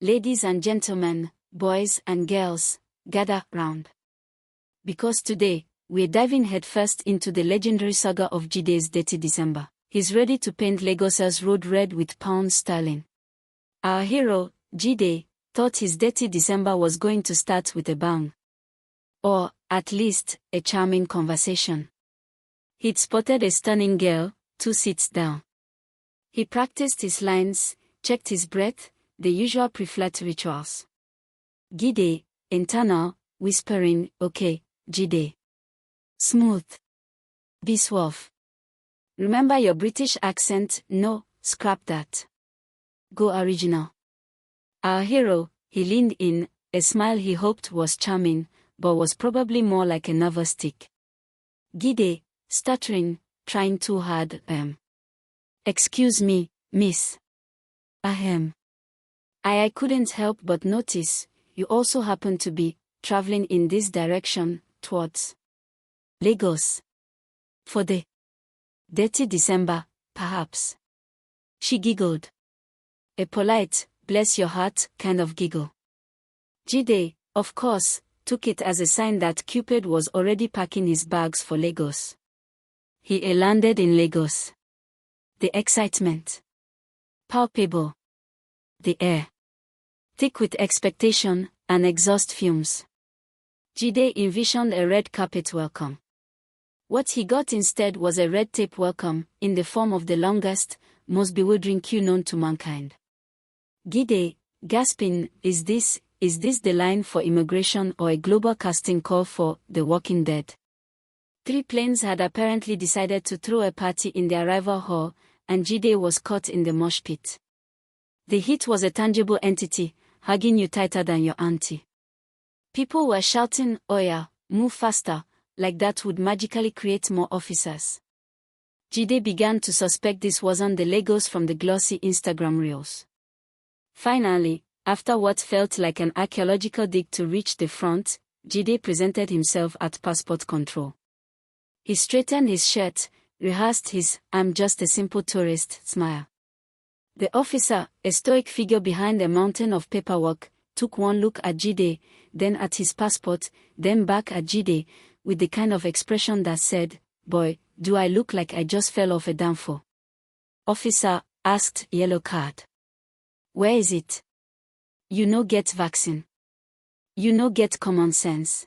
Ladies and gentlemen, boys and girls, gather round. Because today, we're diving headfirst into the legendary saga of Jide's Detty December. He's ready to paint Lagos's road red with pounds sterling. Our hero, Jide, thought his Detty December was going to start with a bang. Or, at least, a charming conversation. He'd spotted a stunning girl, 2 seats down. He practiced his lines, checked his breath, the usual pre-flirt rituals. Jide, internal, whispering, okay, Jide. Smooth. Be suave. Remember your British accent? No, scrap that. Go original. Our hero, he leaned in, a smile he hoped was charming, but was probably more like a nervous tick. Jide, stuttering, trying too hard, Excuse me, miss. Ahem. I couldn't help but notice, you also happen to be traveling in this direction, towards Lagos. For the Detty December, perhaps. She giggled. A polite, bless your heart, kind of giggle. Jide, of course, took it as a sign that Cupid was already packing his bags for Lagos. He landed in Lagos. The excitement. Palpable. The air. Thick with expectation and exhaust fumes. Jide envisioned a red carpet welcome. What he got instead was a red tape welcome, in the form of the longest, most bewildering queue known to mankind. Jide, gasping, is this the line for immigration or a global casting call for The Walking Dead? 3 planes had apparently decided to throw a party in the arrival hall, and Jide was caught in the mosh pit. The heat was a tangible entity, hugging you tighter than your auntie. People were shouting, "Oya, move faster," like that would magically create more officers. Jide began to suspect this wasn't the Lagos from the glossy Instagram reels. Finally, after what felt like an archaeological dig to reach the front, Jide presented himself at passport control. He straightened his shirt, rehearsed his "I'm just a simple tourist" smile. The officer, a stoic figure behind a mountain of paperwork, took one look at Jide, then at his passport, then back at Jide, with the kind of expression that said, "Boy, do I look like I just fell off a downfall?" Officer asked, "Yellow card. Where is it? You no get vaccine. You no get common sense."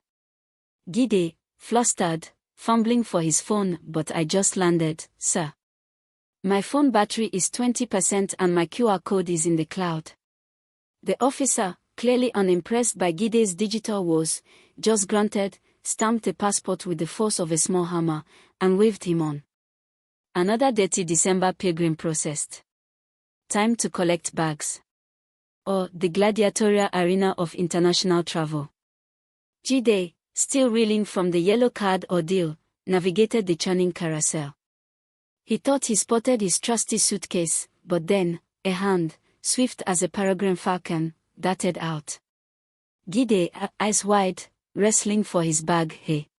Jide, flustered, fumbling for his phone, "But I just landed, sir. My phone battery is 20% and my QR code is in the cloud." The officer, clearly unimpressed by Jide's digital woes, just grunted, stamped the passport with the force of a small hammer, and waved him on. Another Detty December pilgrim processed. Time to collect bags. Or the gladiatorial arena of international travel. Jide, still reeling from the yellow card ordeal, navigated the churning carousel. He thought he spotted his trusty suitcase, but then, a hand, swift as a peregrine falcon, darted out. Jide, eyes wide, wrestling for his bag. "Hey.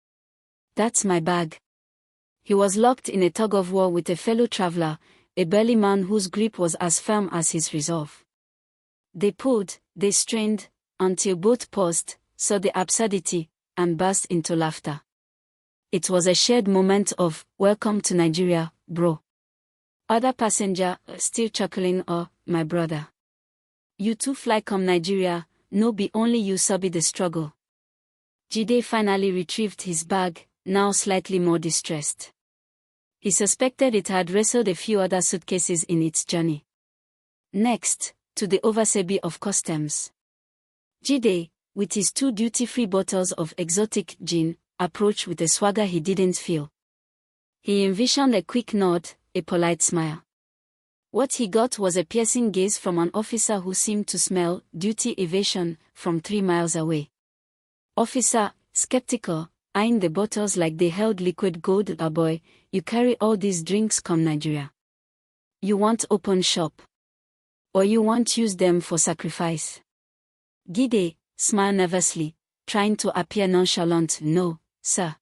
That's my bag." He was locked in a tug-of-war with a fellow traveler, a burly man whose grip was as firm as his resolve. They pulled, they strained, until both paused, saw the absurdity, and burst into laughter. It was a shared moment of, "Welcome to Nigeria, bro." Other passenger, still chuckling, "Oh, my brother. You too fly come Nigeria, no be only you sabi the struggle." Jide finally retrieved his bag, now slightly more distressed. He suspected it had wrestled a few other suitcases in its journey. Next, to the overseas of customs. Jide, with his 2 duty-free bottles of exotic gin, approached with a swagger he didn't feel. He envisioned a quick nod, a polite smile. What he got was a piercing gaze from an officer who seemed to smell duty evasion from 3 miles away. Officer, skeptical, eyeing the bottles like they held liquid gold. "Boy, you carry all these drinks come Nigeria. You want open shop? Or you want use them for sacrifice?" Jide, smiled nervously, trying to appear nonchalant. "No, sir.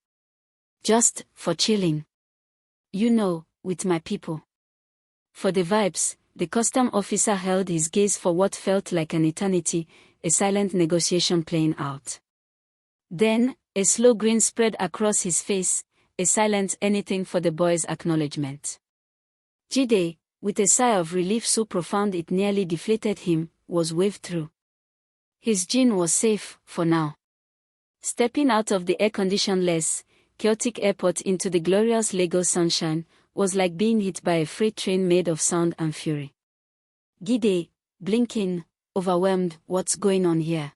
Just for chilling. You know, with my people. For the vibes, The custom officer held his gaze for what felt like an eternity, a silent negotiation playing out. Then, a slow grin spread across his face, a silent anything for the boy's acknowledgement. Jide, with a sigh of relief so profound it nearly deflated him, was waved through. His gin was safe, for now. Stepping out of the air-conditioned-less, chaotic airport into the glorious Lagos sunshine was like being hit by a freight train made of sound and fury. Jide, blinking, overwhelmed, what's going on here?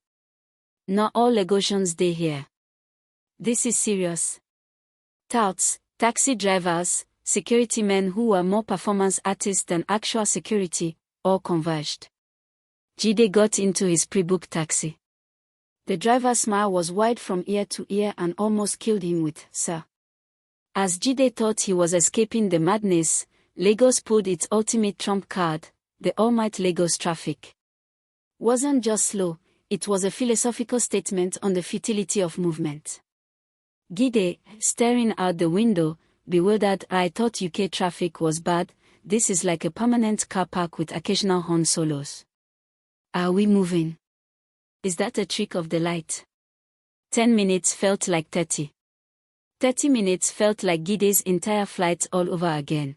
Not all Lagosians stay here. This is serious. Touts, taxi drivers, security men who were more performance artists than actual security, all converged. Jide got into his pre-booked taxi. The driver's smile was wide from ear to ear and almost killed him with, "Sir." As Jide thought he was escaping the madness, Lagos pulled its ultimate trump card, the almighty Lagos traffic. Wasn't just slow, it was a philosophical statement on the futility of movement. Jide, staring out the window, bewildered, "I thought UK traffic was bad, this is like a permanent car park with occasional horn solos. Are we moving? Is that a trick of the light?" 10 minutes felt like 30. 30 minutes felt like Jide's entire flight all over again.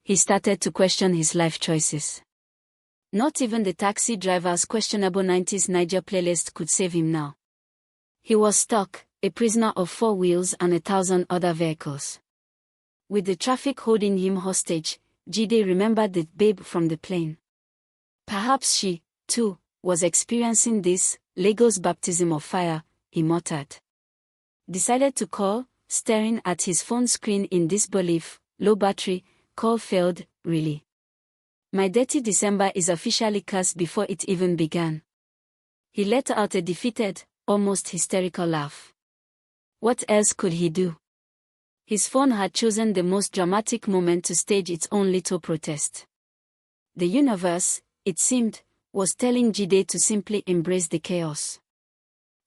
He started to question his life choices. Not even the taxi driver's questionable 90s Niger playlist could save him now. He was stuck, a prisoner of 4 wheels and 1,000 other vehicles. With the traffic holding him hostage, Jide remembered the babe from the plane. Perhaps she, too, was experiencing this, Lagos baptism of fire, he muttered. Decided to call, staring at his phone screen in disbelief, low battery, call failed, really. My Detty December is officially cursed before it even began. He let out a defeated, almost hysterical laugh. What else could he do? His phone had chosen the most dramatic moment to stage its own little protest. The universe, it seemed, was telling Jide to simply embrace the chaos.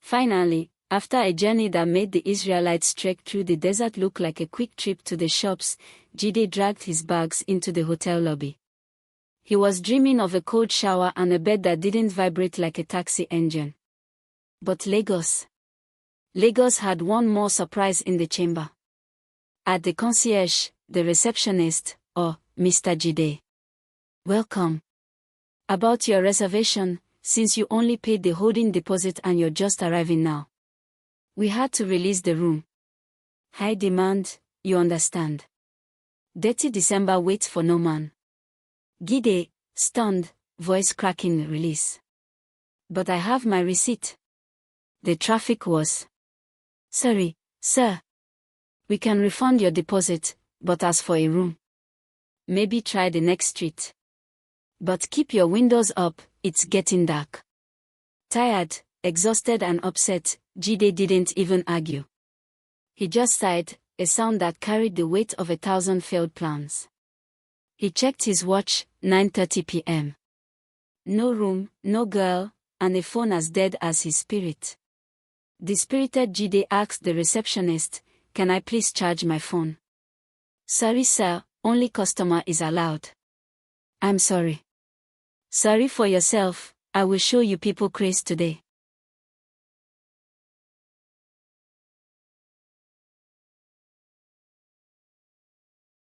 Finally, after a journey that made the Israelites trek through the desert look like a quick trip to the shops, Jide dragged his bags into the hotel lobby. He was dreaming of a cold shower and a bed that didn't vibrate like a taxi engine. But Lagos had one more surprise in the chamber. At the concierge, the receptionist, Mr. Jide. "Welcome. About your reservation, since you only paid the holding deposit and you're just arriving now. We had to release the room. High demand, you understand. Detty December waits for no man." Jide, stunned, voice cracking, "Release. But I have my receipt." The traffic was. "Sorry, sir. We can refund your deposit, but as for a room, maybe try the next street. But keep your windows up, it's getting dark." Tired, exhausted and upset, Jide didn't even argue. He just sighed, a sound that carried the weight of 1,000 failed plans. He checked his watch, 9:30 p.m. No room, no girl, and a phone as dead as his spirit. Dispirited Jide asked the receptionist, "Can I please charge my phone?" "Sorry sir, only customer is allowed." "I'm sorry." "Sorry for yourself, I will show you people craze today."